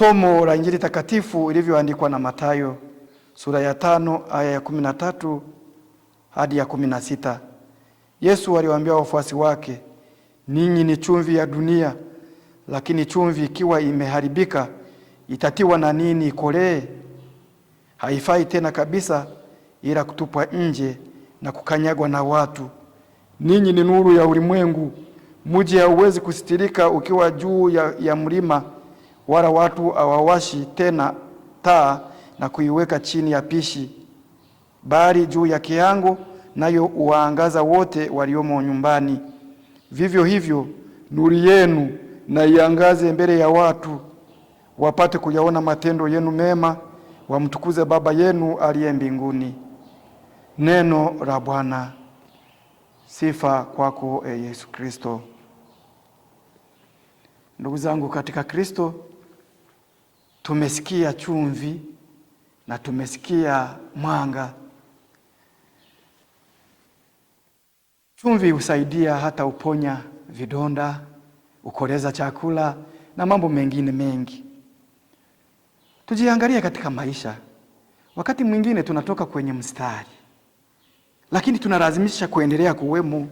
Somo la Injili takatifu ilivyoandikwa na Mathayo sura ya 5 aya ya 13 hadi ya 16. Yesu aliwaambia wafuasi wake, ninyi ni chumvi ya dunia, lakini chumvi ikiwa imeharibika itatiwa na nini ikolee? Haifai tena kabisa ila kutupwa nje na kukanyagwa na watu. Ninyi ni nuru ya ulimwengu. Mji hauwezi kusitirika ukiwa juu ya mlima, wala watu hawawashi tena taa na kuiweka chini ya pishi, bali juu ya kiango, nayo huwaangaza wote waliomo nyumbani. Vivyo hivyo nuru yenu na iangaze mbele ya watu, wapate kuyaona matendo yenu mema, wamtukuze Baba yenu aliye mbinguni. Neno la Bwana. Sifa kwako, Yesu Kristo. Ndugu zangu katika Kristo, tumesikia chumvi na tumesikia mwanga. Chumvi husaidia hata uponya vidonda, ukoleza chakula na mambo mengine mengi. Tujiangalie katika maisha. Wakati mwingine tunatoka kwenye mstari, lakini tunalazimisha kuendelea kuwemo.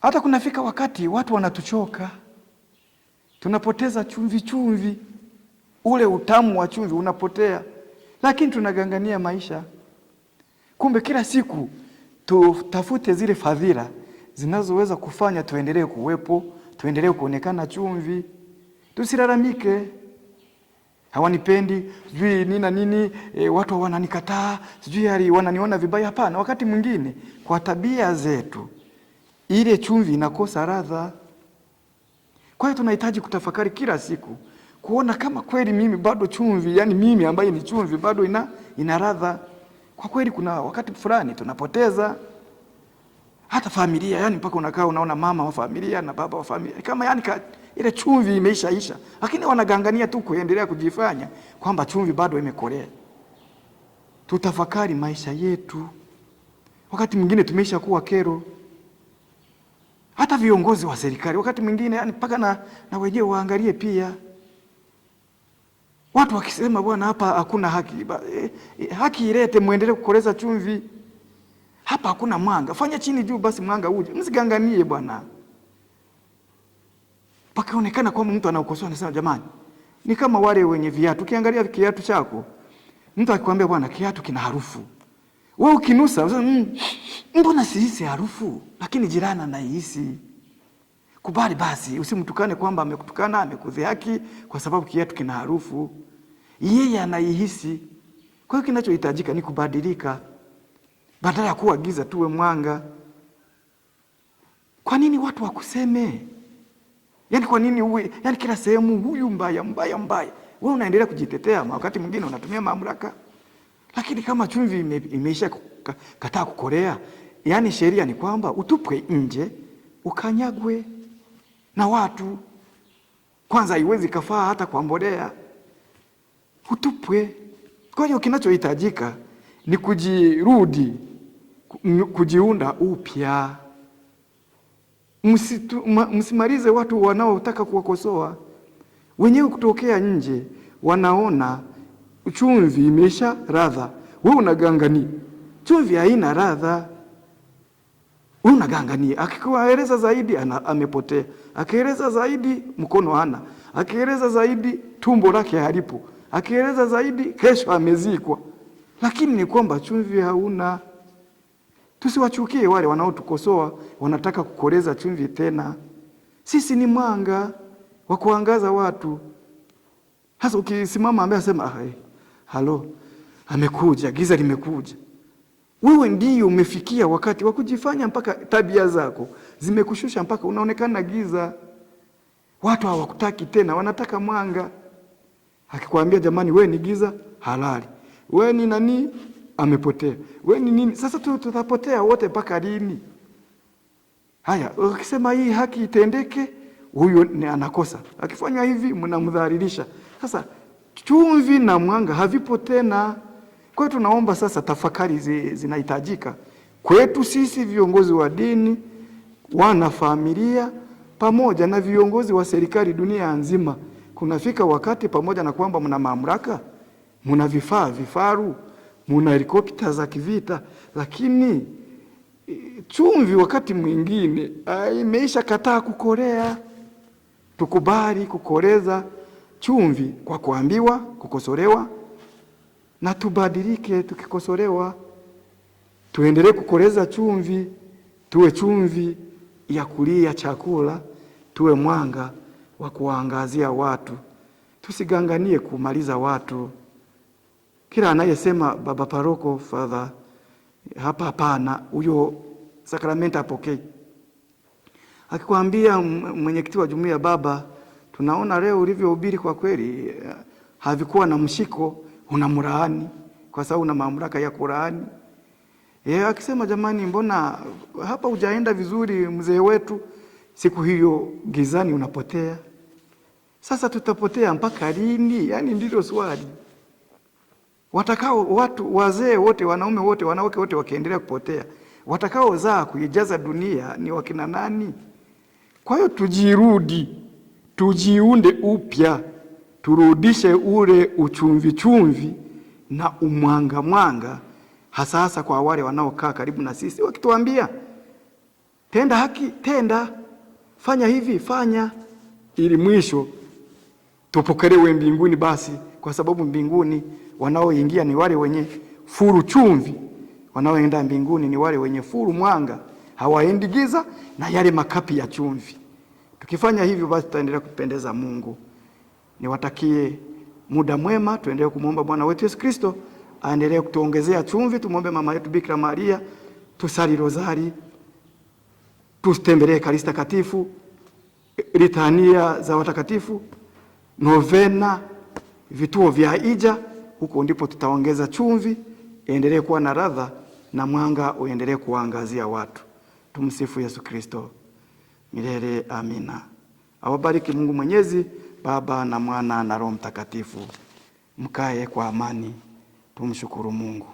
Hata kunafika wakati watu wanatuchoka. Tunapoteza chumvi. Ule utamu wa chumvi unapotea. Lakini tunagangania maisha. Kumbe kila siku tutafute zile fadhila zinazoweza kufanya tuendelee kuwepo, tuendelee kuonekana chumvi. Tusilalamike. Hawanipendi, sijui nini, watu wananikataa, sijui wananiona vibaya. Hapana, wakati mwingine kwa tabia zetu ile chumvi inakosa ladha. Kwa hiyo tunahitaji kutafakari kila siku, kuona kama kweli mimi bado chumvi, yani mimi ambaye ni chumvi bado ina ladha. Kwa kweli kuna wakati fulani tunapoteza hata familia, yani mpaka unakaa unaona mama wa familia na baba wa familia kama yani ile chumvi imeisha, lakini wanagangania tu kuendelea kujifanya kwamba chumvi bado imekolea. Tutafakari maisha yetu. Wakati mwingine tumeisha kuwa kero. Hata viongozi wa serikali wakati mwingine yani mpaka na wenyewe waangalie pia. Watu wakisema bwana hapa hakuna haki, haki ilete, muendelee kukoleza chumvi. Hapa hakuna mwanga, fanya chini juu basi mwanga uje. Msiganganie bwana. Pakaonekana kwamba mtu anaokosoa anasema jamani, ni kama wale wenye viatu. Ukiangalia kiatu chako, mtu akikwambia bwana kiatu kina harufu, wewe ukinusa unasema mbona sihisi harufu, lakini jirani anaihisi. Kubali basi, usimtukane kwamba amekutukana, amekudhihaki kwa sababu kiatu kina harufu. Yeye anaihisi. Kwa hiyo kinachohitajika ni kubadilika. Badala ya kuwa giza tuwe mwanga. Kwa nini watu wakuseme? Yani kwa nini uwe, yani kila sehemu huyu mbaya. Wewe unaendelea kujitetea, wakati mwingine unatumia mamlaka. Lakini kama chumvi imeisha kataa kukolea, yani sheria ni kwamba utupwe nje, ukanyagwe na watu. Kwanza haiwezi kafaa hata kwa mbolea. Utupwe. Kwa hiyo kinachohitajika ni kujirudi, kujiunda upya. Msimalize watu wanaotaka kuwakosoa. Wenyewe kutokea nje wanaona chumvi imesha ladha. Wewe unagangania chumvi haina ladha. Wewe unagangania. Akikueleza zaidi amepotea. Akieleza zaidi mkono hana. Akieleza zaidi tumbo lake halipo. Akieleza zaidi kesho amezikwa. Lakini ni kwamba chumvi hauna. Tusiwachukie wale wanaotukosoa, wanataka kukoleza chumvi tena. Sisi ni mwanga wa kuangaza watu. Hasa ukisimama ambaye asema halo, amekuja, giza limekuja. Wewe ndiyo umefikia wakati wa kujifanya mpaka tabia zako zimekushusha mpaka unaonekana giza. Watu hawakutaki tena, wanataka mwanga. Akikwambia jamani wewe ni giza, halali. Wewe ni nani? Amepotea. Wewe ni nini? Sasa tutapotea wote mpaka lini? Haya, ukisema hii haki itendeke, huyo ni anakosa. Akifanya hivi mnamdhalilisha. Sasa chumvi na mwanga havipo tena. Kwa hiyo tunaomba sasa tafakari zinahitajika kwetu sisi viongozi wa dini, wana familia pamoja na viongozi wa serikali dunia nzima, kunafika wakati pamoja na kwamba mna mamlaka, mna vifaru, mna helikopta za kivita, lakini chumvi wakati mwingine imeisha kataa kukolea. Tukubali kukoleza chumvi kwa kuambiwa, kukosolewa, na tubadilike tukikosolewa. Tuendelee kukoleza chumvi, tuwe chumvi ya kulia chakula, tuwe mwanga wa kuangazia watu. Tusiganganie kumaliza watu. Kila anayesema baba paroko, father, hapana, huyo sakramenta apokee. Akikwambia mwenyekiti wa jumuiya, baba, tunaona leo ulivyohubiri kwa kweli havikuwa na mshiko, unamlaani kwa sababu una mamlaka ya kulaani. Akisema jamani, mbona hapa hujaenda vizuri mzee wetu, siku hiyo gizani unapotea. Sasa tutapotea mpaka lini? Yani ndilo swali. Watakao watu wazee wote, wanaume wote, wanawake wote wakiendelea kupotea, watakao zaa kuijaza dunia ni wakina nani? Kwa hiyo tujirudi, tujiunde upya, turudishe ule uchumvi na umwanga, hasa kwa wale wanaokaa karibu na sisi, wakituambia tenda haki, tenda, fanya hivi, fanya, ili mwisho tupokelewe mbinguni. Basi kwa sababu mbinguni wanaoingia ni wale wenye furu chumvi, wanaoenda mbinguni ni wale wenye furu mwanga, hawaendi giza na yale makapi ya chumvi. Tukifanya hivyo, basi tutaendelea kupendeza Mungu. Niwatakie muda mwema, tuendelee kumwomba Bwana wetu Yesu Kristo aendelee kutuongezea chumvi. Tumwombe mama yetu Bikira Maria, tusali rozari, tutembelee Ekaristi Takatifu, litania za watakatifu, novena, vituo vya Ija. Huko ndipo tutaongeza chumvi, endelee kuwa na ladha na mwanga uendelee kuangazia watu. Tumsifu Yesu Kristo milele. Amina. Awabariki Mungu Mwenyezi, Baba na Mwana na Roho Mtakatifu. Mkae kwa amani. Tumshukuru Mungu.